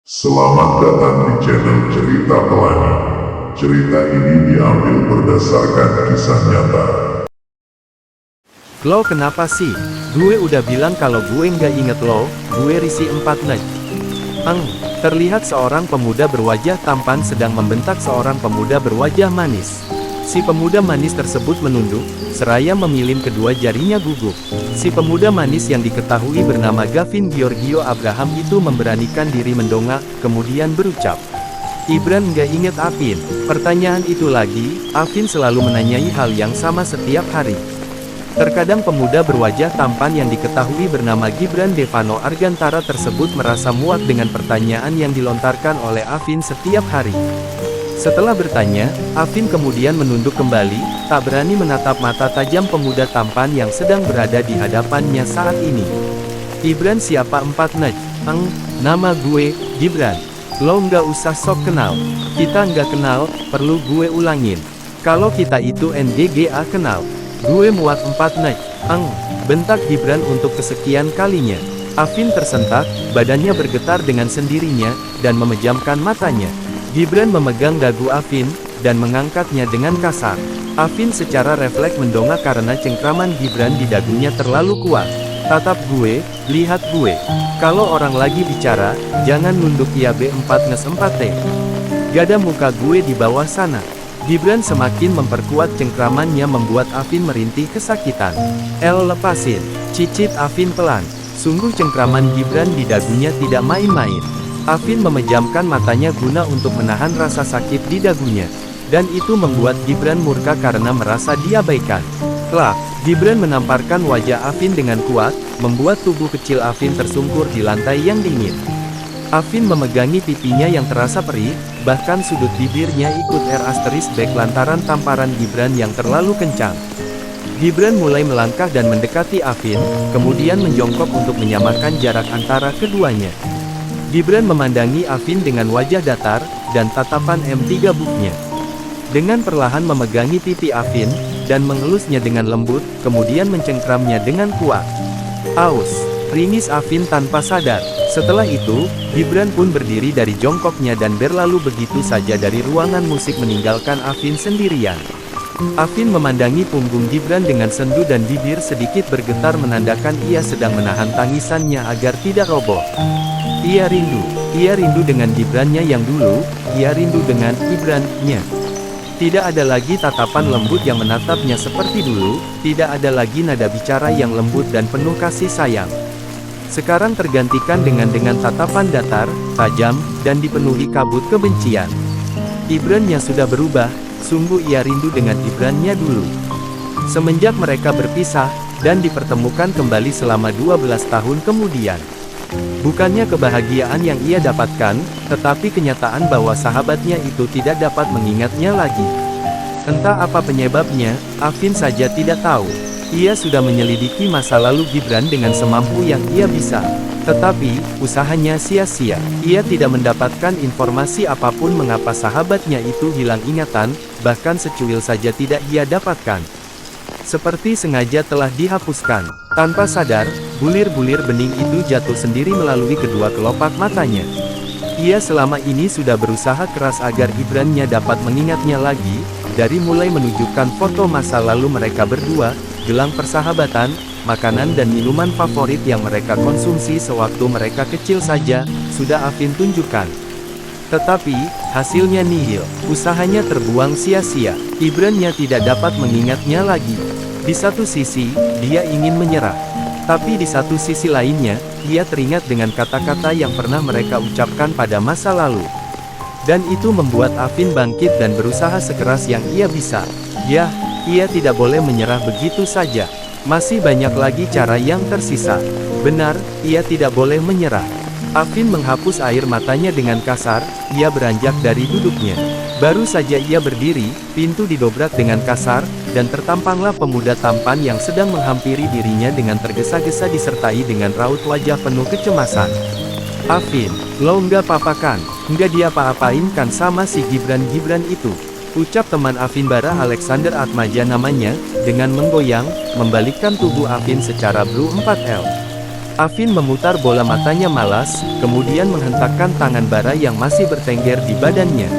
Selamat datang di channel Cerita Pelangi. Cerita ini diambil berdasarkan kisah nyata. Lo kenapa sih? Gue udah bilang kalau gue nggak inget lo, gue risih 4 nek. Terlihat seorang pemuda berwajah tampan sedang membentak seorang pemuda berwajah manis. Si pemuda manis tersebut menunduk, seraya memilim kedua jarinya gugup. Si pemuda manis yang diketahui bernama Gavin Giorgio Abraham itu memberanikan diri mendongak, kemudian berucap, "Ibran nggak inget Afin?" Pertanyaan itu lagi, Afin selalu menanyai hal yang sama setiap hari. Terkadang pemuda berwajah tampan yang diketahui bernama Gibran Devano Argantara tersebut merasa muak dengan pertanyaan yang dilontarkan oleh Afin setiap hari. Setelah bertanya, Afin kemudian menunduk kembali, tak berani menatap mata tajam pemuda tampan yang sedang berada di hadapannya saat ini. "Ibran siapa 4 nek? Nama gue, Gibran. Lo nggak usah sok kenal. Kita nggak kenal, perlu gue ulangin. Kalau kita itu NGGA kenal. Gue muat 4 nek. Bentak Gibran untuk kesekian kalinya. Afin tersentak, badannya bergetar dengan sendirinya, dan memejamkan matanya. Gibran memegang dagu Afin, dan mengangkatnya dengan kasar. Afin secara refleks mendongak karena cengkraman Gibran di dagunya terlalu kuat. "Tatap gue, lihat gue. Kalau orang lagi bicara, jangan nunduk ya B4 nges 4T. Gada muka gue di bawah sana." Gibran semakin memperkuat cengkramannya membuat Afin merintih kesakitan. Lepasin. Cicit Afin pelan. Sungguh cengkraman Gibran di dagunya tidak main-main. Afin memejamkan matanya guna untuk menahan rasa sakit di dagunya. Dan itu membuat Gibran murka karena merasa diabaikan. Klak, Gibran menamparkan wajah Afin dengan kuat, membuat tubuh kecil Afin tersungkur di lantai yang dingin. Afin memegangi pipinya yang terasa perih, bahkan sudut bibirnya ikut back lantaran tamparan Gibran yang terlalu kencang. Gibran mulai melangkah dan mendekati Afin, kemudian menjongkok untuk menyamakan jarak antara keduanya. Gibran memandangi Afin dengan wajah datar, dan tatapan M3 buknya. Dengan perlahan memegangi pipi Afin, dan mengelusnya dengan lembut, kemudian mencengkramnya dengan kuat. "Aus!" ringis Afin tanpa sadar. Setelah itu, Gibran pun berdiri dari jongkoknya dan berlalu begitu saja dari ruangan musik meninggalkan Afin sendirian. Afin memandangi punggung Gibran dengan sendu dan bibir sedikit bergetar menandakan ia sedang menahan tangisannya agar tidak roboh. Ia rindu dengan Gibrannya yang dulu, ia rindu dengan Gibrannya. Tidak ada lagi tatapan lembut yang menatapnya seperti dulu, tidak ada lagi nada bicara yang lembut dan penuh kasih sayang. Sekarang tergantikan dengan tatapan datar, tajam, dan dipenuhi kabut kebencian. Gibrannya sudah berubah, sungguh ia rindu dengan Gibrannya dulu. Semenjak mereka berpisah, dan dipertemukan kembali selama 12 tahun kemudian. Bukannya kebahagiaan yang ia dapatkan, tetapi kenyataan bahwa sahabatnya itu tidak dapat mengingatnya lagi. Entah apa penyebabnya, Afin saja tidak tahu. Ia sudah menyelidiki masa lalu Gibran dengan semampu yang ia bisa. Tetapi, usahanya sia-sia. Ia tidak mendapatkan informasi apapun mengapa sahabatnya itu hilang ingatan, bahkan secuil saja tidak ia dapatkan. Seperti sengaja telah dihapuskan. Tanpa sadar, bulir-bulir bening itu jatuh sendiri melalui kedua kelopak matanya. Ia selama ini sudah berusaha keras agar Gibrannya dapat mengingatnya lagi, dari mulai menunjukkan foto masa lalu mereka berdua, gelang persahabatan, makanan dan minuman favorit yang mereka konsumsi sewaktu mereka kecil saja, sudah Afin tunjukkan. Tetapi, hasilnya nihil. Usahanya terbuang sia-sia. Gibrannya tidak dapat mengingatnya lagi. Di satu sisi, dia ingin menyerah. Tapi di satu sisi lainnya, ia teringat dengan kata-kata yang pernah mereka ucapkan pada masa lalu. Dan itu membuat Afin bangkit dan berusaha sekeras yang ia bisa. Ya, ia tidak boleh menyerah begitu saja. Masih banyak lagi cara yang tersisa. Benar, ia tidak boleh menyerah. Afin menghapus air matanya dengan kasar, ia beranjak dari duduknya. Baru saja ia berdiri, pintu didobrak dengan kasar, dan tertampanglah pemuda tampan yang sedang menghampiri dirinya dengan tergesa-gesa disertai dengan raut wajah penuh kecemasan. "Afin, lo nggak apa-apa kan? Nggak diapa-apain kan sama si Gibran itu?" ucap teman Afin Bara Alexander Atmaja namanya, dengan menggoyang, membalikkan tubuh Afin secara Bru 4L. Afin memutar bola matanya malas, kemudian menghentakkan tangan Bara yang masih bertengger di badannya.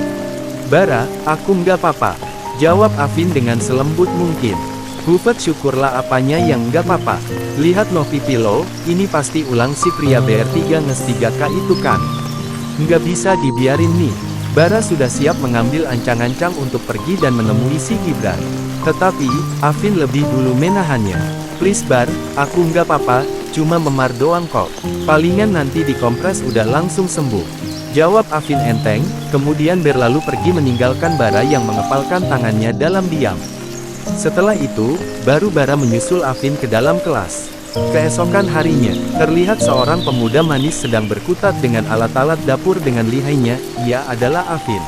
"Bara, aku nggak apa-apa," jawab Afin dengan selembut mungkin. "Buffet syukurlah apanya yang nggak apa-apa. Lihat no pipi lo, ini pasti ulang si pria BR3-3K itu kan. Nggak bisa dibiarin nih." Bara sudah siap mengambil ancang-ancang untuk pergi dan menemui si Gibran. Tetapi, Afin lebih dulu menahannya. "Please Bar, aku nggak apa-apa, cuma memar doang kok. Palingan nanti dikompres udah langsung sembuh," jawab Afin enteng, kemudian berlalu pergi meninggalkan Bara yang mengepalkan tangannya dalam diam. Setelah itu, baru Bara menyusul Afin ke dalam kelas. Keesokan harinya, terlihat seorang pemuda manis sedang berkutat dengan alat-alat dapur dengan lihainya. Ia adalah Afin.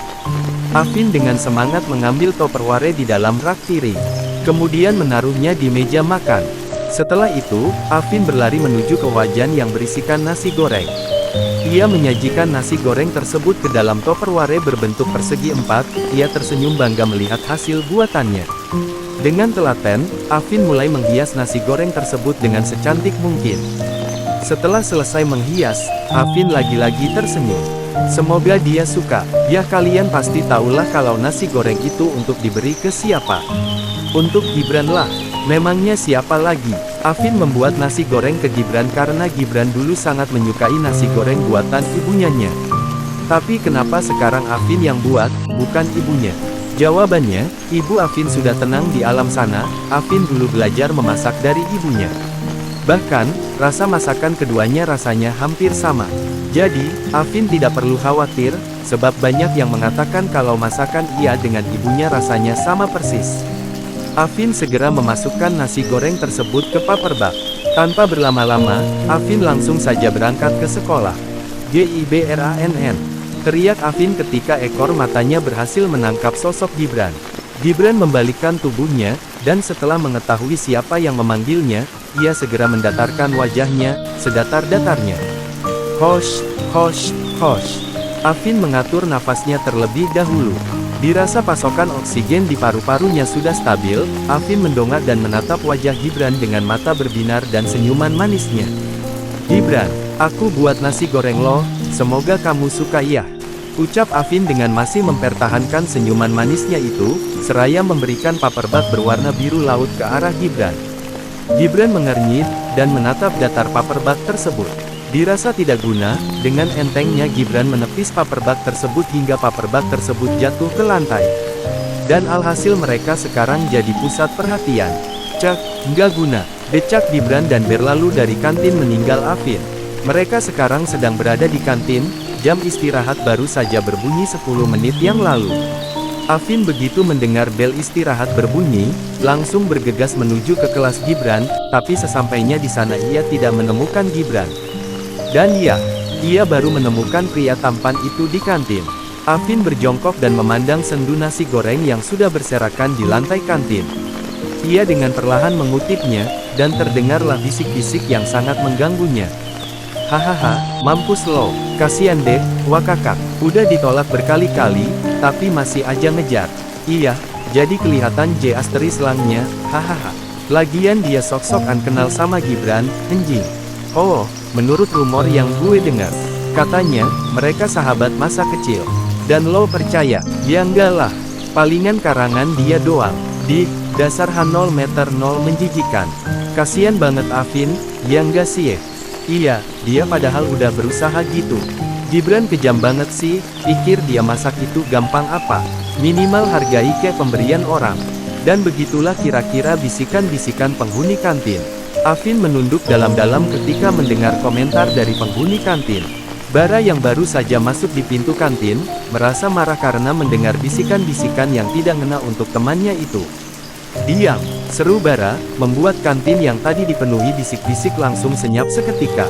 Afin dengan semangat mengambil tupperware di dalam rak piring. Kemudian menaruhnya di meja makan. Setelah itu, Afin berlari menuju ke wajan yang berisikan nasi goreng. Ia menyajikan nasi goreng tersebut ke dalam tupperware berbentuk persegi 4, ia tersenyum bangga melihat hasil buatannya. Dengan telaten, Afin mulai menghias nasi goreng tersebut dengan secantik mungkin. Setelah selesai menghias, Afin lagi-lagi tersenyum. Semoga dia suka. Ya kalian pasti tahulah kalau nasi goreng itu untuk diberi ke siapa. Untuk Gibran lah. Memangnya siapa lagi? Afin membuat nasi goreng ke Gibran karena Gibran dulu sangat menyukai nasi goreng buatan ibunya. Tapi kenapa sekarang Afin yang buat, bukan ibunya? Jawabannya, ibu Afin sudah tenang di alam sana. Afin dulu belajar memasak dari ibunya. Bahkan, rasa masakan keduanya rasanya hampir sama. Jadi, Afin tidak perlu khawatir, sebab banyak yang mengatakan kalau masakan ia dengan ibunya rasanya sama persis. Afin segera memasukkan nasi goreng tersebut ke paper bag. Tanpa berlama-lama, Afin langsung saja berangkat ke sekolah. "Gibrann!" teriak Afin ketika ekor matanya berhasil menangkap sosok Gibran. Gibran membalikkan tubuhnya, dan setelah mengetahui siapa yang memanggilnya, ia segera mendatarkan wajahnya, sedatar-datarnya. "Hosh, hosh, hosh." Afin mengatur nafasnya terlebih dahulu. Dirasa pasokan oksigen di paru-parunya sudah stabil, Afin mendongak dan menatap wajah Gibran dengan mata berbinar dan senyuman manisnya. "Gibran, aku buat nasi goreng lo, semoga kamu suka ya," ucap Afin dengan masih mempertahankan senyuman manisnya itu, seraya memberikan paper bag berwarna biru laut ke arah Gibran. Gibran mengernyit, dan menatap datar paper bag tersebut. Dirasa tidak guna, dengan entengnya Gibran menepis paper bag tersebut hingga paper bag tersebut jatuh ke lantai. Dan alhasil mereka sekarang jadi pusat perhatian. "Cek, nggak guna," decak Gibran dan berlalu dari kantin meninggal Afin. Mereka sekarang sedang berada di kantin, jam istirahat baru saja berbunyi 10 menit yang lalu. Afin begitu mendengar bel istirahat berbunyi, langsung bergegas menuju ke kelas Gibran, tapi sesampainya di sana ia tidak menemukan Gibran. Dan ia baru menemukan pria tampan itu di kantin. Afin berjongkok dan memandang sendu nasi goreng yang sudah berserakan di lantai kantin. Ia dengan perlahan mengutipnya, dan terdengarlah bisik-bisik yang sangat mengganggunya. "Hahaha, mampus lo, kasian deh, wakakak, udah ditolak berkali-kali, tapi masih aja ngejar. Iya, jadi kelihatan J asteri selangnya, hahaha. Lagian dia sok-sokan kenal sama Gibran, anjing. Oh, menurut rumor yang gue dengar, katanya, mereka sahabat masa kecil. Dan lo percaya? Ya enggak lah, palingan karangan dia doang. Dasar H0 meter 0 menjijikan. Kasian banget Afin, ya enggak sih? Iya, dia padahal udah berusaha gitu. Gibran kejam banget sih, pikir dia masak itu gampang apa. Minimal hargai kayak pemberian orang." Dan begitulah kira-kira bisikan-bisikan penghuni kantin. Afin menunduk dalam-dalam ketika mendengar komentar dari penghuni kantin. Bara yang baru saja masuk di pintu kantin, merasa marah karena mendengar bisikan-bisikan yang tidak ngena untuk temannya itu. "Diam!" seru Bara, membuat kantin yang tadi dipenuhi bisik-bisik langsung senyap seketika.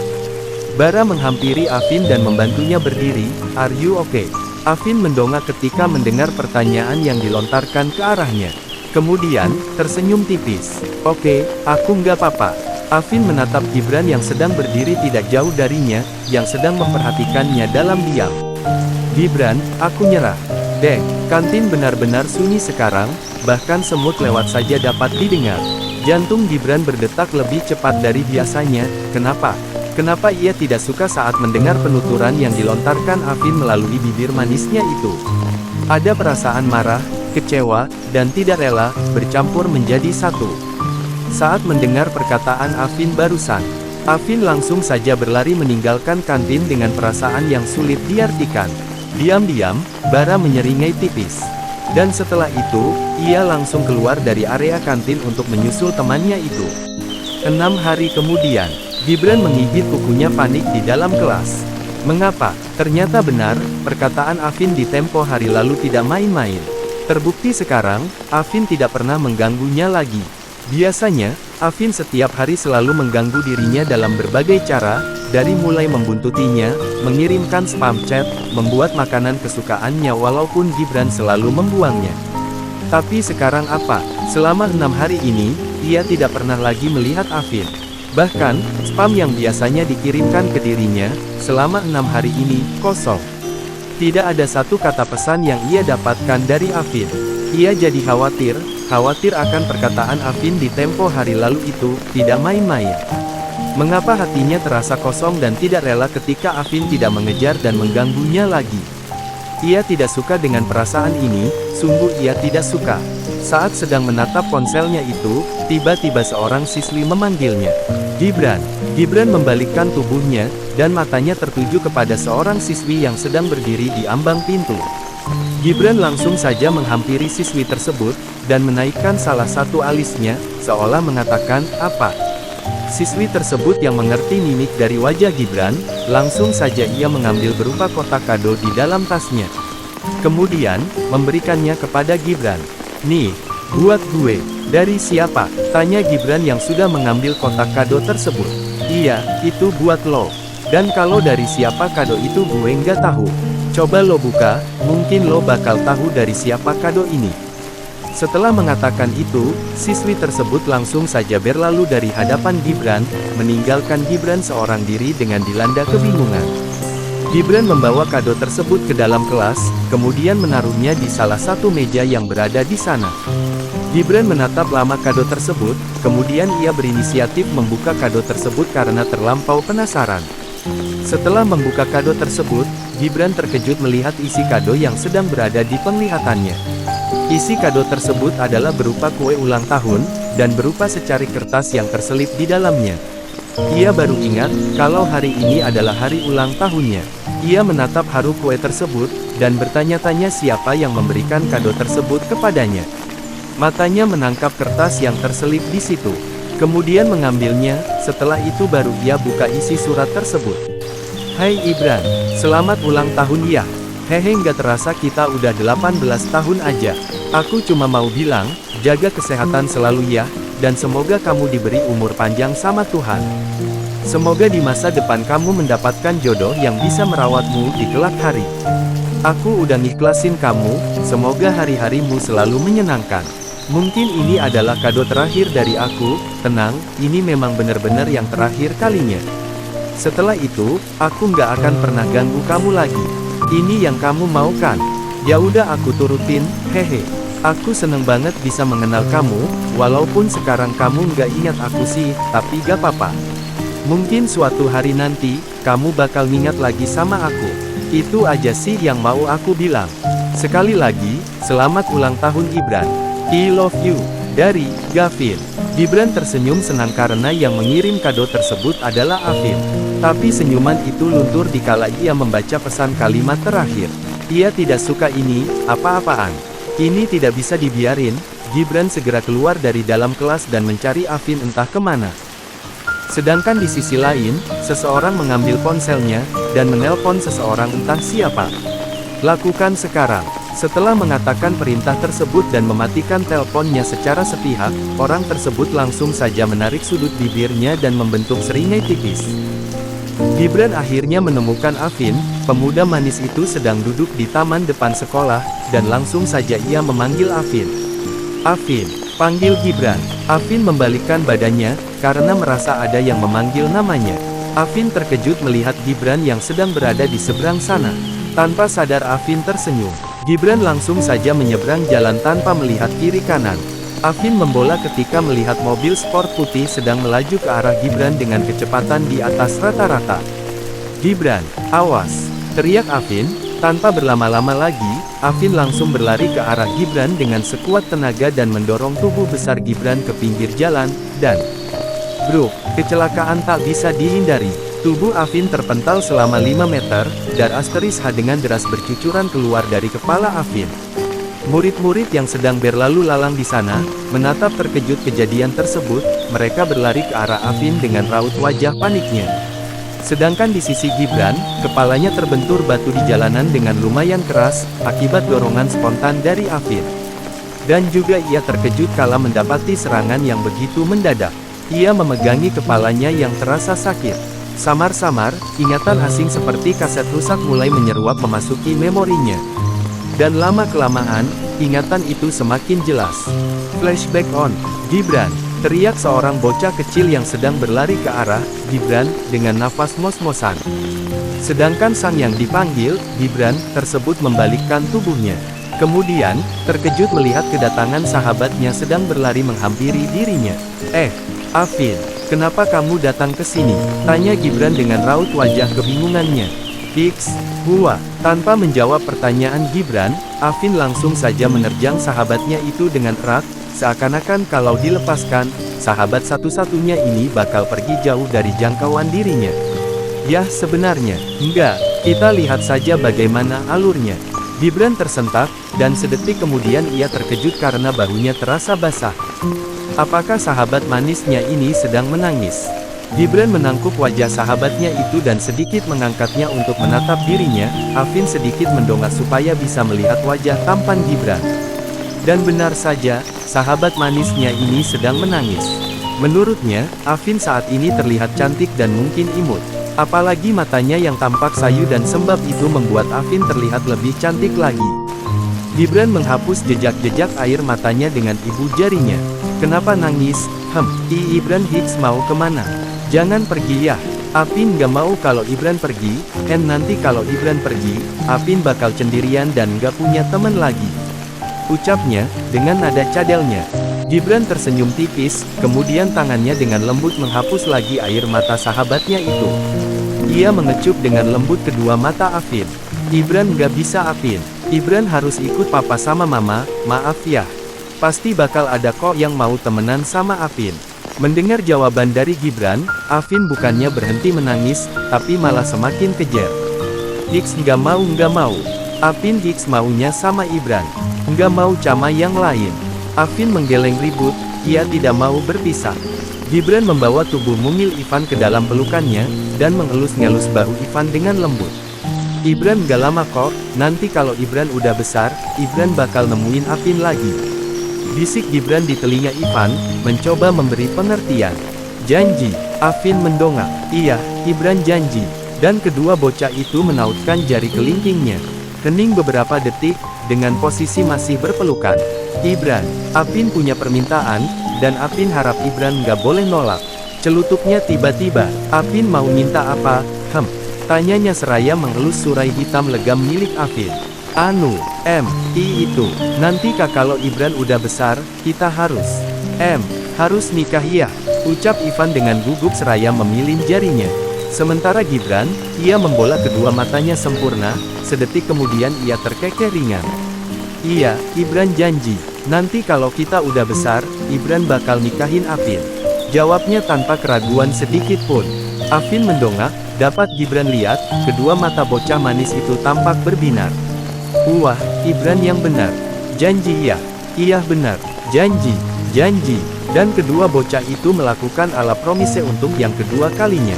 Bara menghampiri Afin dan membantunya berdiri. "Are you okay?" Afin mendongak ketika mendengar pertanyaan yang dilontarkan ke arahnya. Kemudian, tersenyum tipis. "Oke, aku nggak apa-apa." Afin menatap Gibran yang sedang berdiri tidak jauh darinya, yang sedang memperhatikannya dalam diam. "Gibran, aku nyerah." Deng, kantin benar-benar sunyi sekarang, bahkan semut lewat saja dapat didengar. Jantung Gibran berdetak lebih cepat dari biasanya. "Kenapa? Kenapa ia tidak suka saat mendengar penuturan yang dilontarkan Afin melalui bibir manisnya itu? Ada perasaan marah, kecewa, dan tidak rela, bercampur menjadi satu. Saat mendengar perkataan Afin barusan, Afin langsung saja berlari meninggalkan kantin dengan perasaan yang sulit diartikan. Diam-diam, bara menyeringai tipis. Dan setelah itu, ia langsung keluar dari area kantin untuk menyusul temannya itu. 6 hari kemudian, Gibran menggigit kukunya panik di dalam kelas. Mengapa? Ternyata benar, perkataan Afin di tempo hari lalu tidak main-main. Terbukti sekarang, Afin tidak pernah mengganggunya lagi. Biasanya, Afin setiap hari selalu mengganggu dirinya dalam berbagai cara, dari mulai membuntutinya, mengirimkan spam chat, membuat makanan kesukaannya walaupun Gibran selalu membuangnya. Tapi sekarang apa? Selama 6 hari ini, ia tidak pernah lagi melihat Afin. Bahkan, spam yang biasanya dikirimkan ke dirinya, selama 6 hari ini, kosong. Tidak ada satu kata pesan yang ia dapatkan dari Afin. Ia jadi khawatir akan perkataan Afin di tempo hari lalu itu, tidak main-main. Mengapa hatinya terasa kosong dan tidak rela ketika Afin tidak mengejar dan mengganggunya lagi? Ia tidak suka dengan perasaan ini, sungguh ia tidak suka. Saat sedang menatap ponselnya itu, tiba-tiba seorang siswi memanggilnya. Gibran. Gibran membalikkan tubuhnya, dan matanya tertuju kepada seorang siswi yang sedang berdiri di ambang pintu. Gibran langsung saja menghampiri siswi tersebut, dan menaikkan salah satu alisnya, seolah mengatakan, "Apa?" Siswi tersebut yang mengerti mimik dari wajah Gibran, langsung saja ia mengambil berupa kotak kado di dalam tasnya. Kemudian, memberikannya kepada Gibran. "Nih, buat gue." "Dari siapa?" tanya Gibran yang sudah mengambil kotak kado tersebut. "Iya, itu buat lo. Dan kalau dari siapa kado itu gue nggak tahu. Coba lo buka, mungkin lo bakal tahu dari siapa kado ini." Setelah mengatakan itu, siswi tersebut langsung saja berlalu dari hadapan Gibran, meninggalkan Gibran seorang diri dengan dilanda kebingungan. Gibran membawa kado tersebut ke dalam kelas, kemudian menaruhnya di salah satu meja yang berada di sana. Gibran menatap lama kado tersebut, kemudian ia berinisiatif membuka kado tersebut karena terlampau penasaran. Setelah membuka kado tersebut, Gibran terkejut melihat isi kado yang sedang berada di penglihatannya. Isi kado tersebut adalah berupa kue ulang tahun, dan berupa secari kertas yang terselip di dalamnya. Ia baru ingat, kalau hari ini adalah hari ulang tahunnya. Ia menatap haru kue tersebut, dan bertanya-tanya siapa yang memberikan kado tersebut kepadanya. Matanya menangkap kertas yang terselip di situ. Kemudian mengambilnya, setelah itu baru ia buka isi surat tersebut. "Hai Ibran, selamat ulang tahun ya. Hehe, nggak terasa kita udah 18 tahun aja. Aku cuma mau bilang, jaga kesehatan selalu ya, dan semoga kamu diberi umur panjang sama Tuhan. Semoga di masa depan kamu mendapatkan jodoh yang bisa merawatmu di kelak hari. Aku udah ngiklasin kamu, semoga hari-harimu selalu menyenangkan. Mungkin ini adalah kado terakhir dari aku, tenang, ini memang benar-benar yang terakhir kalinya. Setelah itu, aku nggak akan pernah ganggu kamu lagi. Ini yang kamu mau kan? Ya udah aku turutin, hehe. Aku seneng banget bisa mengenal kamu, walaupun sekarang kamu nggak ingat aku sih, tapi gak apa-apa. Mungkin suatu hari nanti, kamu bakal ingat lagi sama aku. Itu aja sih yang mau aku bilang. Sekali lagi, selamat ulang tahun Ibran. I love you." Dari Gavin. Gibran tersenyum senang karena yang mengirim kado tersebut adalah Afin. Tapi senyuman itu luntur dikala ia membaca pesan kalimat terakhir. Ia tidak suka ini, apa-apaan. Ini tidak bisa dibiarin. Gibran segera keluar dari dalam kelas dan mencari Afin entah kemana. Sedangkan di sisi lain, seseorang mengambil ponselnya, dan menelpon seseorang entah siapa. "Lakukan sekarang." Setelah mengatakan perintah tersebut dan mematikan teleponnya secara sepihak, orang tersebut langsung saja menarik sudut bibirnya dan membentuk seringai tipis. Gibran akhirnya menemukan Afin, pemuda manis itu sedang duduk di taman depan sekolah, dan langsung saja ia memanggil Afin. "Afin," panggil Gibran. Afin membalikkan badannya, karena merasa ada yang memanggil namanya. Afin terkejut melihat Gibran yang sedang berada di seberang sana. Tanpa sadar Afin tersenyum. Gibran langsung saja menyeberang jalan tanpa melihat kiri kanan. Afin membola ketika melihat mobil sport putih sedang melaju ke arah Gibran dengan kecepatan di atas rata-rata. "Gibran, awas!" teriak Afin. Tanpa berlama-lama lagi, Afin langsung berlari ke arah Gibran dengan sekuat tenaga dan mendorong tubuh besar Gibran ke pinggir jalan, dan bruk, kecelakaan tak bisa dihindari. Tubuh Afin terpental selama 5 meter, dar asteris H dengan deras bercucuran keluar dari kepala Afin. Murid-murid yang sedang berlalu lalang di sana, menatap terkejut kejadian tersebut. Mereka berlari ke arah Afin dengan raut wajah paniknya. Sedangkan di sisi Gibran, kepalanya terbentur batu di jalanan dengan lumayan keras, akibat dorongan spontan dari Afin. Dan juga ia terkejut kala mendapati serangan yang begitu mendadak. Ia memegangi kepalanya yang terasa sakit. Samar-samar, ingatan asing seperti kaset rusak mulai menyeruak memasuki memorinya. Dan lama-kelamaan, ingatan itu semakin jelas. Flashback on, Gibran, teriak seorang bocah kecil yang sedang berlari ke arah Gibran, dengan nafas ngos-ngosan. Sedangkan sang yang dipanggil, Gibran, tersebut membalikkan tubuhnya. Kemudian, terkejut melihat kedatangan sahabatnya sedang berlari menghampiri dirinya. Afin, kenapa kamu datang ke sini?" tanya Gibran dengan raut wajah kebingungannya. "Hiks, gua." Tanpa menjawab pertanyaan Gibran, Afin langsung saja menerjang sahabatnya itu dengan erat, seakan-akan kalau dilepaskan, sahabat satu-satunya ini bakal pergi jauh dari jangkauan dirinya. "Yah, sebenarnya, enggak, kita lihat saja bagaimana alurnya." Gibran tersentak, dan sedetik kemudian ia terkejut karena bahunya terasa basah. Apakah sahabat manisnya ini sedang menangis? Gibran menangkup wajah sahabatnya itu dan sedikit mengangkatnya untuk menatap dirinya. Afin sedikit mendongak supaya bisa melihat wajah tampan Gibran. Dan benar saja, sahabat manisnya ini sedang menangis. Menurutnya, Afin saat ini terlihat cantik dan mungkin imut. Apalagi matanya yang tampak sayu dan sembab itu membuat Afin terlihat lebih cantik lagi. Gibran menghapus jejak-jejak air matanya dengan ibu jarinya. "Kenapa nangis? Ibran Hiks mau kemana? Jangan pergi ya." Afin gak mau kalau Ibran pergi, nanti kalau Ibran pergi, Afin bakal sendirian dan gak punya teman lagi. Ucapnya, dengan nada cadelnya. Gibran tersenyum tipis, kemudian tangannya dengan lembut menghapus lagi air mata sahabatnya itu. Ia mengecup dengan lembut kedua mata Afin. "Ibran gak bisa Afin. Ibran harus ikut papa sama mama, maaf ya. Pasti bakal ada kok yang mau temenan sama Afin." Mendengar jawaban dari Gibran, Afin bukannya berhenti menangis, tapi malah semakin kejer. "Hiks nggak mau. Afin Hiks maunya sama Ibran. Nggak mau sama yang lain." Afin menggeleng ribut, ia tidak mau berpisah. Gibran membawa tubuh mungil Ivan ke dalam pelukannya, dan mengelus-ngelus bahu Ivan dengan lembut. "Ibran gak lama kok, nanti kalau Ibran udah besar, Ibran bakal nemuin Afin lagi." Bisik Gibran di telinga Ivan, mencoba memberi pengertian. "Janji." Afin mendongak. "Iya, Ibran janji." Dan kedua bocah itu menautkan jari kelingkingnya. Hening beberapa detik, dengan posisi masih berpelukan. "Ibran, Afin punya permintaan, dan Afin harap Ibran gak boleh nolak." Celutuknya tiba-tiba. "Afin mau minta apa?" Tanyanya seraya mengelus surai hitam legam milik Afin. Itu. Nanti kalau Ibran udah besar, kita harus nikah ya," ucap Ivan dengan gugup seraya memilih jarinya. Sementara Gibran, ia membola kedua matanya sempurna, sedetik kemudian ia terkekeh ringan. "Iya, Ibran janji, nanti kalau kita udah besar, Ibran bakal nikahin Afin." Jawabnya tanpa keraguan sedikit pun. Afin mendongak, dapat Gibran lihat, kedua mata bocah manis itu tampak berbinar. "Wah, Ibran yang benar. Janji ya?" "Iya benar. Janji." Dan kedua bocah itu melakukan ala promise untuk yang kedua kalinya.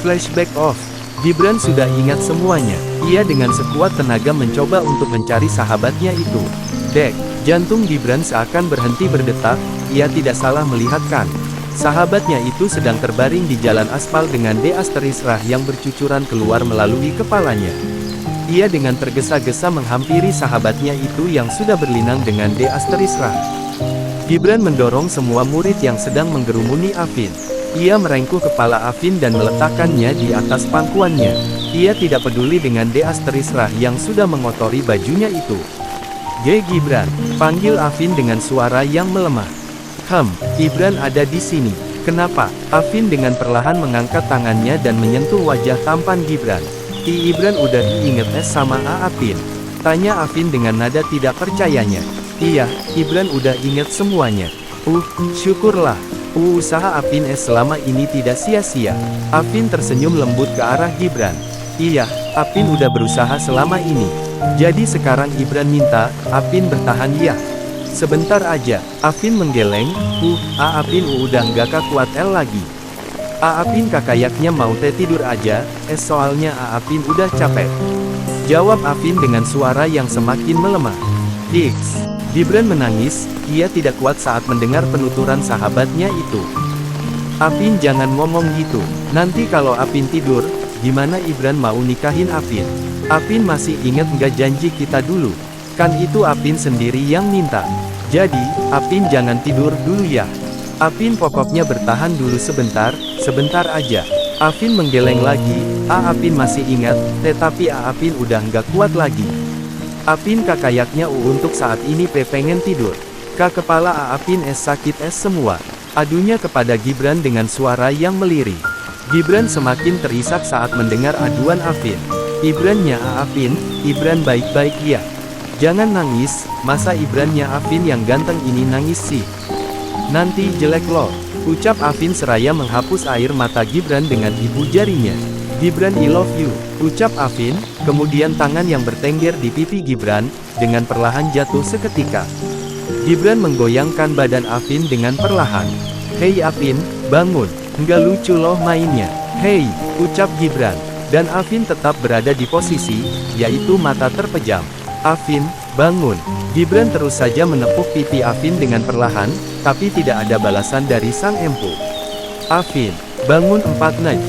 Flashback off. Gibran sudah ingat semuanya. Ia dengan sekuat tenaga mencoba untuk mencari sahabatnya itu. Jantung Gibran seakan berhenti berdetak, ia tidak salah melihatkan. Sahabatnya itu sedang terbaring di jalan aspal dengan rah yang bercucuran keluar melalui kepalanya. Ia dengan tergesa-gesa menghampiri sahabatnya itu yang sudah berlinang dengan rah. Gibran mendorong semua murid yang sedang menggerumuni Afin. Ia merengkuh kepala Afin dan meletakkannya di atas pangkuannya. Ia tidak peduli dengan rah yang sudah mengotori bajunya itu. "Gibran," panggil Afin dengan suara yang melemah. Gibran ada di sini. Kenapa? Afin dengan perlahan mengangkat tangannya dan menyentuh wajah tampan Gibran. Gibran udah diinget sama Apin? Tanya Afin dengan nada tidak percayanya. Iya, Gibran udah inget semuanya. Syukurlah. Usaha Apin selama ini tidak sia-sia. Afin tersenyum lembut ke arah Gibran. Iya, Apin udah berusaha selama ini. Jadi sekarang Gibran minta, Apin bertahan ya. Sebentar aja, Afin menggeleng. Apin udah nggak kuat lagi. Apin kakayaknya mau tidur aja, soalnya Apin udah capek. Jawab Afin dengan suara yang semakin melemah. Dix. Gibran menangis, ia tidak kuat saat mendengar penuturan sahabatnya itu. Apin jangan ngomong gitu, nanti kalau Apin tidur, gimana Gibran mau nikahin Apin? Apin masih inget nggak janji kita dulu? Kan itu Apin sendiri yang minta. Jadi, Apin jangan tidur dulu ya. Apin pokoknya bertahan dulu sebentar aja. Afin menggeleng lagi. Apin masih ingat, tetapi Apin udah nggak kuat lagi. Apin kakayaknya untuk saat ini pengen tidur. Kepala Apin sakit semua. Adunya kepada Gibran dengan suara yang melirih. Gibran semakin terisak saat mendengar aduan Afin. Gibrannya Apin, Gibran baik-baik ya. Jangan nangis, masa Gibrannya Afin yang ganteng ini nangis sih? Nanti jelek loh, ucap Afin seraya menghapus air mata Gibran dengan ibu jarinya. Gibran I love you, ucap Afin, kemudian tangan yang bertengger di pipi Gibran, dengan perlahan jatuh seketika. Gibran menggoyangkan badan Afin dengan perlahan. Hei Afin, bangun, nggak lucu loh mainnya. Hei, ucap Gibran, dan Afin tetap berada di posisi, yaitu mata terpejam. Afin, bangun. Gibran terus saja menepuk pipi Afin dengan perlahan, tapi tidak ada balasan dari sang empu. Afin, bangun Naj.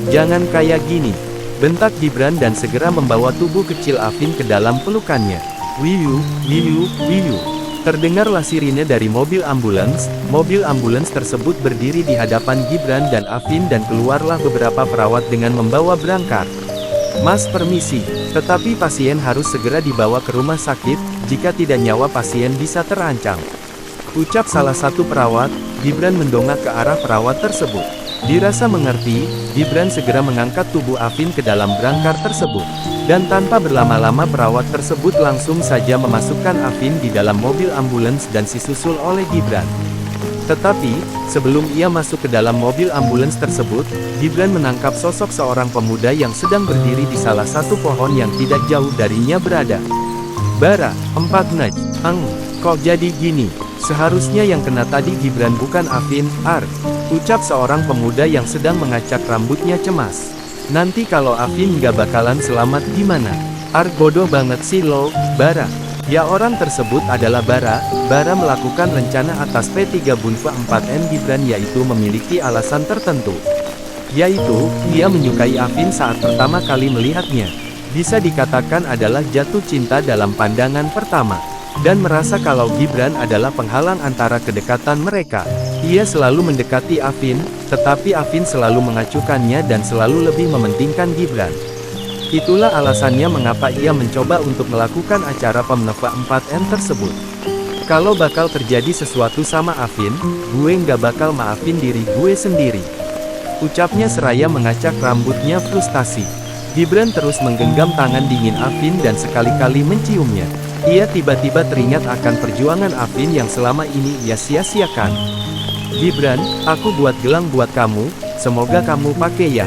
Jangan kayak gini. Bentak Gibran dan segera membawa tubuh kecil Afin ke dalam pelukannya. Wiyu. Terdengarlah sirine dari mobil ambulans. Mobil ambulans tersebut berdiri di hadapan Gibran dan Afin dan keluarlah beberapa perawat dengan membawa berangkar. Mas permisi, tetapi pasien harus segera dibawa ke rumah sakit, jika tidak nyawa pasien bisa terancam. Ucap salah satu perawat. Gibran mendongak ke arah perawat tersebut. Dirasa mengerti, Gibran segera mengangkat tubuh Afin ke dalam berangkar tersebut. Dan tanpa berlama-lama perawat tersebut langsung saja memasukkan Afin di dalam mobil ambulans dan disusul oleh Gibran. Tetapi, sebelum ia masuk ke dalam mobil ambulans tersebut, Gibran menangkap sosok seorang pemuda yang sedang berdiri di salah satu pohon yang tidak jauh darinya berada. Bara, Naj. Kok jadi gini? Seharusnya yang kena tadi Gibran bukan Afin, ucap seorang pemuda yang sedang mengacak rambutnya cemas. Nanti kalau Afin nggak bakalan selamat gimana? Bodoh banget sih lo, Bara. Ya orang tersebut adalah Bara. Bara melakukan rencana atas P3-4N Gibran yaitu memiliki alasan tertentu. Yaitu, dia menyukai Afin saat pertama kali melihatnya. Bisa dikatakan adalah jatuh cinta dalam pandangan pertama. Dan merasa kalau Gibran adalah penghalang antara kedekatan mereka. Ia selalu mendekati Afin, tetapi Afin selalu mengacukannya dan selalu lebih mementingkan Gibran. Itulah alasannya mengapa ia mencoba untuk melakukan acara P4N tersebut. Kalau bakal terjadi sesuatu sama Afin, gue nggak bakal maafin diri gue sendiri. Ucapnya seraya mengacak rambutnya frustasi. Gibran terus menggenggam tangan dingin Afin dan sekali-kali menciumnya. Ia tiba-tiba teringat akan perjuangan Afin yang selama ini ia sia-siakan. Gibran, aku buat gelang buat kamu, semoga kamu pakai ya.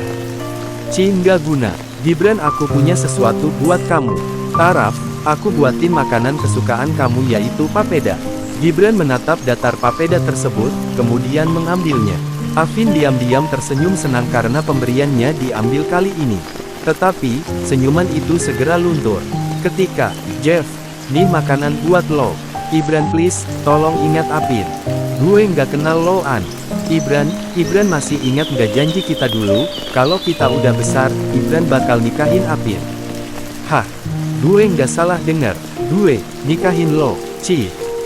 Nggak guna. Gibran, aku punya sesuatu buat kamu. Taraf, aku buatin makanan kesukaan kamu yaitu papeda. Gibran menatap datar papeda tersebut, kemudian mengambilnya. Afin diam-diam tersenyum senang karena pemberiannya diambil kali ini. Tetapi, senyuman itu segera luntur. Ketika, Jeff, nih makanan buat lo. Gibran please, tolong ingat Apin. Gue nggak kenal lo Gibran masih ingat nggak janji kita dulu, kalau kita udah besar, Gibran bakal nikahin Apin. Hah? Gue nggak salah dengar, gue nikahin lo,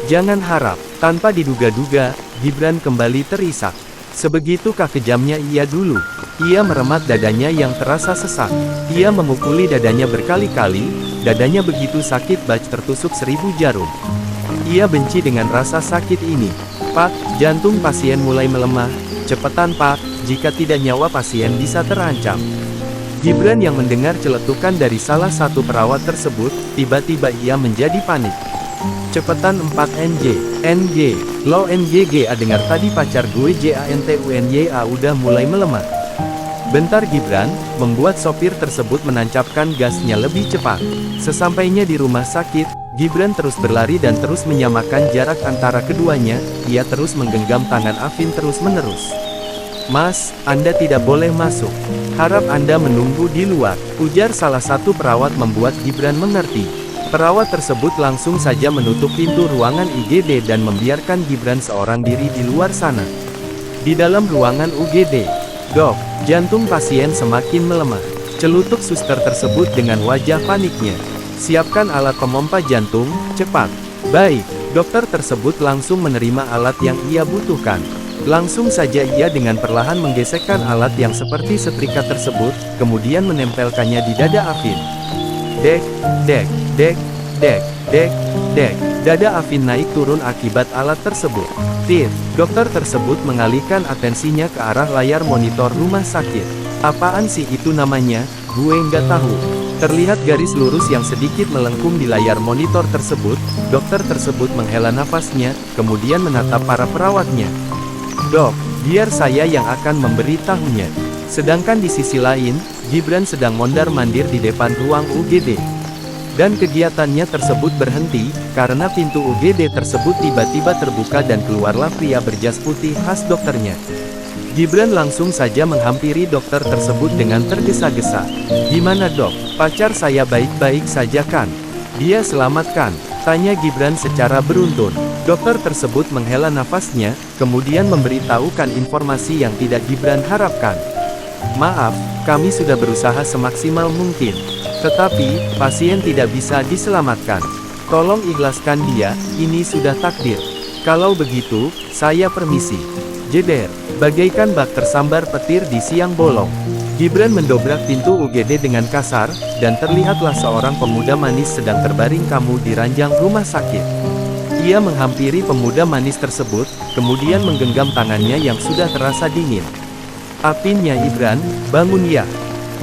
jangan harap. Tanpa diduga-duga, Gibran kembali terisak. Sebegitukah kejamnya ia dulu? Ia meremat dadanya yang terasa sesak. Ia memukuli dadanya berkali-kali, dadanya begitu sakit bak tertusuk 1000 jarum. Ia benci dengan rasa sakit ini. Pak, jantung pasien mulai melemah. Cepetan Pak, jika tidak nyawa pasien bisa terancam. Gibran yang mendengar celetukan dari salah satu perawat tersebut, tiba-tiba ia menjadi panik. Cepetan 4 NG, lo NGGA dengar tadi pacar gue JANTUNYA udah mulai melemah. Bentar Gibran, membuat sopir tersebut menancapkan gasnya lebih cepat. Sesampainya di rumah sakit, Gibran terus berlari dan terus menyamakan jarak antara keduanya, ia terus menggenggam tangan Afin terus-menerus. Mas, Anda tidak boleh masuk. Harap Anda menunggu di luar, ujar salah satu perawat membuat Gibran mengerti. Perawat tersebut langsung saja menutup pintu ruangan IGD dan membiarkan Gibran seorang diri di luar sana. Di dalam ruangan UGD, Dok, jantung pasien semakin melemah. Celutuk suster tersebut dengan wajah paniknya. Siapkan alat pemompa jantung, cepat. Baik, dokter tersebut langsung menerima alat yang ia butuhkan. Langsung saja ia dengan perlahan menggesekkan alat yang seperti setrika tersebut, kemudian menempelkannya di dada Afin. Dek, dek, dek, dek, dek, dek. Dada Afin naik turun akibat alat tersebut. Tit, dokter tersebut mengalihkan atensinya ke arah layar monitor rumah sakit. Apaan sih itu namanya? Gue nggak tahu. Terlihat garis lurus yang sedikit melengkung di layar monitor tersebut. Dokter tersebut menghela nafasnya, kemudian menatap para perawatnya. Dok, biar saya yang akan memberitahunya. Sedangkan di sisi lain, Gibran sedang mondar-mandir di depan ruang UGD. Dan kegiatannya tersebut berhenti, karena pintu UGD tersebut tiba-tiba terbuka dan keluarlah pria berjas putih khas dokternya. Gibran langsung saja menghampiri dokter tersebut dengan tergesa-gesa. Gimana dok, pacar saya baik-baik saja kan? Dia selamatkan? Tanya Gibran secara beruntun. Dokter tersebut menghela nafasnya, kemudian memberitahukan informasi yang tidak Gibran harapkan. Maaf, kami sudah berusaha semaksimal mungkin. Tetapi, pasien tidak bisa diselamatkan. Tolong ikhlaskan dia, ini sudah takdir. Kalau begitu, saya permisi. Jeder, bagaikan bak tersambar petir di siang bolong. Gibran mendobrak pintu UGD dengan kasar, dan terlihatlah seorang pemuda manis sedang terbaring kamu di ranjang rumah sakit. Ia menghampiri pemuda manis tersebut, kemudian menggenggam tangannya yang sudah terasa dingin. Apinnya Ibran, bangun ya.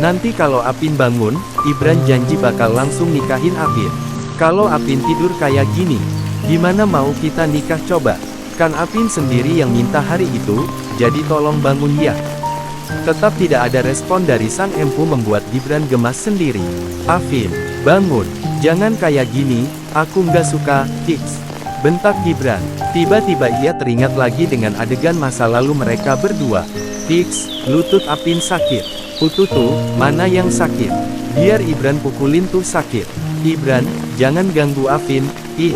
Nanti kalau Apin bangun, Ibran janji bakal langsung nikahin Apin. Kalau Apin tidur kayak gini, gimana mau kita nikah coba? Kan Apin sendiri yang minta hari itu, jadi tolong bangun ya. Tetap tidak ada respon dari sang empu membuat Gibran gemas sendiri. Afin, bangun, jangan kayak gini, aku nggak suka, kiks. Bentak Gibran. Tiba-tiba ia teringat lagi dengan adegan masa lalu mereka berdua. Kiks, lutut Apin sakit. Tuh, mana yang sakit? Biar Ibran pukulin tuh sakit. Ibran, jangan ganggu Afin. Ih,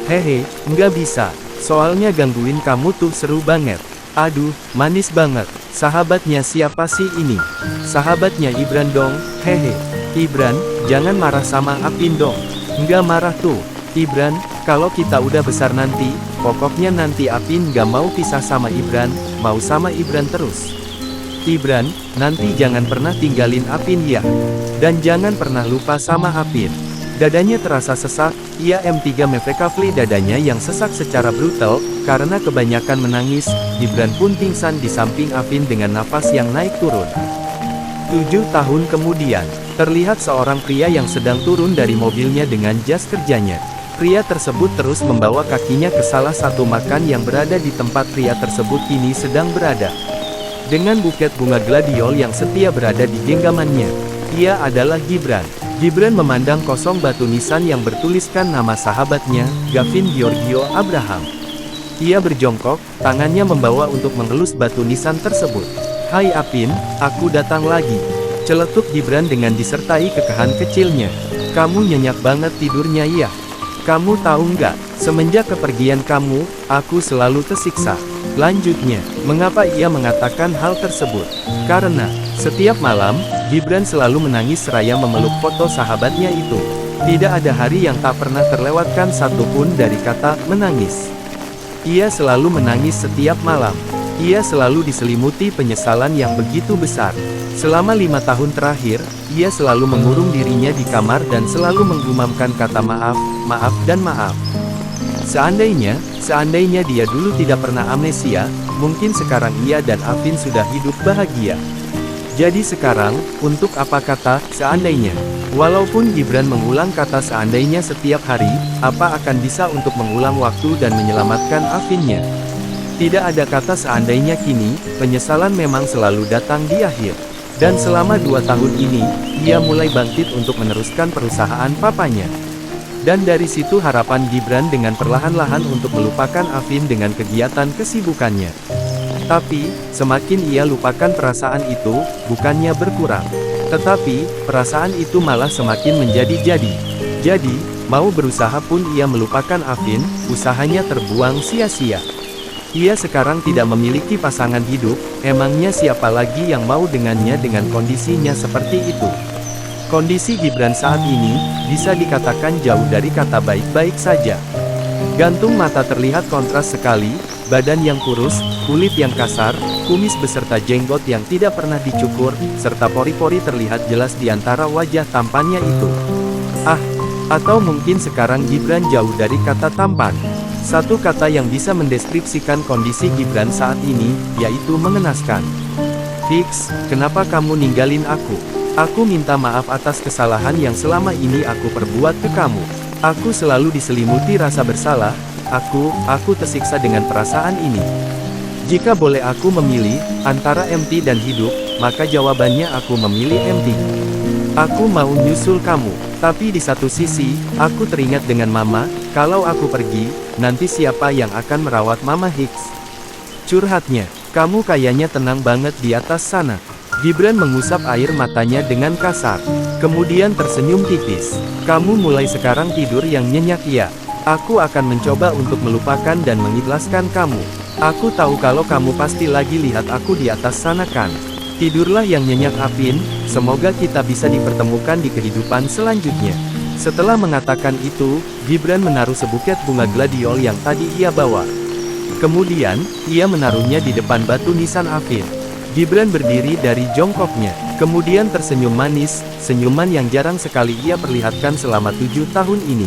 hehe, nggak bisa. Soalnya gangguin kamu tuh seru banget. Aduh, manis banget. Sahabatnya siapa sih ini? Sahabatnya Ibran dong, hehe. Ibran, jangan marah sama Apin dong. Nggak marah tuh. Ibran, kalau kita udah besar nanti, pokoknya nanti Apin nggak mau pisah sama Ibran, mau sama Ibran terus. Ibran, nanti jangan pernah tinggalin Apin ya. Dan jangan pernah lupa sama Apin. Dadanya terasa sesak, ia M3 mevekavli dadanya yang sesak secara brutal, karena kebanyakan menangis, Gibran pun pingsan di samping Apin dengan nafas yang naik turun. 7 tahun kemudian, terlihat seorang pria yang sedang turun dari mobilnya dengan jas kerjanya. Pria tersebut terus membawa kakinya ke salah satu makam yang berada di tempat pria tersebut kini sedang berada. Dengan buket bunga gladiol yang setia berada di genggamannya. Ia adalah Gibran. Gibran memandang kosong batu nisan yang bertuliskan nama sahabatnya, Gavin Giorgio Abraham. Ia berjongkok, tangannya membawa untuk mengelus batu nisan tersebut. Hai Apin, aku datang lagi. Celetuk Gibran dengan disertai kekahan kecilnya. Kamu nyenyak banget tidurnya ya. Kamu tahu nggak, semenjak kepergian kamu, aku selalu tersiksa. Lanjutnya, mengapa ia mengatakan hal tersebut? Karena, setiap malam, Gibran selalu menangis seraya memeluk foto sahabatnya itu. Tidak ada hari yang tak pernah terlewatkan satupun dari kata menangis. Ia selalu menangis setiap malam. Ia selalu diselimuti penyesalan yang begitu besar. Selama 5 tahun terakhir, ia selalu mengurung dirinya di kamar dan selalu menggumamkan kata maaf, maaf dan maaf. Seandainya dia dulu tidak pernah amnesia, mungkin sekarang ia dan Afin sudah hidup bahagia. Jadi sekarang, untuk apa kata seandainya? Walaupun Gibran mengulang kata seandainya setiap hari, apa akan bisa untuk mengulang waktu dan menyelamatkan Afinnya? Tidak ada kata seandainya kini, penyesalan memang selalu datang di akhir. Dan selama 2 tahun ini, ia mulai bangkit untuk meneruskan perusahaan papanya. Dan dari situ harapan Gibran dengan perlahan-lahan untuk melupakan Afin dengan kegiatan kesibukannya. Tapi, semakin ia lupakan perasaan itu, bukannya berkurang. Tetapi, perasaan itu malah semakin menjadi-jadi. Jadi, mau berusaha pun ia melupakan Afin, usahanya terbuang sia-sia. Ia sekarang tidak memiliki pasangan hidup, emangnya siapa lagi yang mau dengannya dengan kondisinya seperti itu? Kondisi Gibran saat ini, bisa dikatakan jauh dari kata baik-baik saja. Gantung mata terlihat kontras sekali, badan yang kurus, kulit yang kasar, kumis beserta jenggot yang tidak pernah dicukur, serta pori-pori terlihat jelas di antara wajah tampannya itu. Atau mungkin sekarang Gibran jauh dari kata tampan. Satu kata yang bisa mendeskripsikan kondisi Gibran saat ini, yaitu mengenaskan. Hicks, kenapa kamu ninggalin aku? Aku minta maaf atas kesalahan yang selama ini aku perbuat ke kamu. Aku selalu diselimuti rasa bersalah, aku tersiksa dengan perasaan ini. Jika boleh aku memilih, antara MT dan hidup, maka jawabannya aku memilih MT. Aku mau nyusul kamu, tapi di satu sisi, aku teringat dengan Mama, kalau aku pergi, nanti siapa yang akan merawat Mama Hicks? Curhatnya, kamu kayaknya tenang banget di atas sana. Gibran mengusap air matanya dengan kasar. Kemudian tersenyum tipis. Kamu mulai sekarang tidur yang nyenyak ya. Aku akan mencoba untuk melupakan dan mengikhlaskan kamu. Aku tahu kalau kamu pasti lagi lihat aku di atas sana kan. Tidurlah yang nyenyak Afin, semoga kita bisa dipertemukan di kehidupan selanjutnya. Setelah mengatakan itu, Gibran menaruh sebuket bunga gladiol yang tadi ia bawa. Kemudian, ia menaruhnya di depan batu nisan Afin. Gibran berdiri dari jongkoknya, kemudian tersenyum manis, senyuman yang jarang sekali ia perlihatkan selama 7 tahun ini.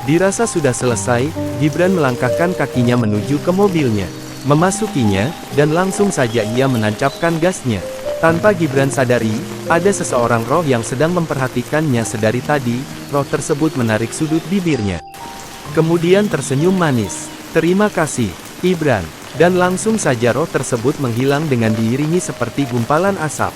Dirasa sudah selesai, Gibran melangkahkan kakinya menuju ke mobilnya, memasukinya, dan langsung saja ia menancapkan gasnya. Tanpa Gibran sadari, ada seseorang roh yang sedang memperhatikannya sedari tadi, roh tersebut menarik sudut bibirnya. Kemudian tersenyum manis. Terima kasih, Gibran. Dan langsung saja roh tersebut menghilang dengan diiringi seperti gumpalan asap.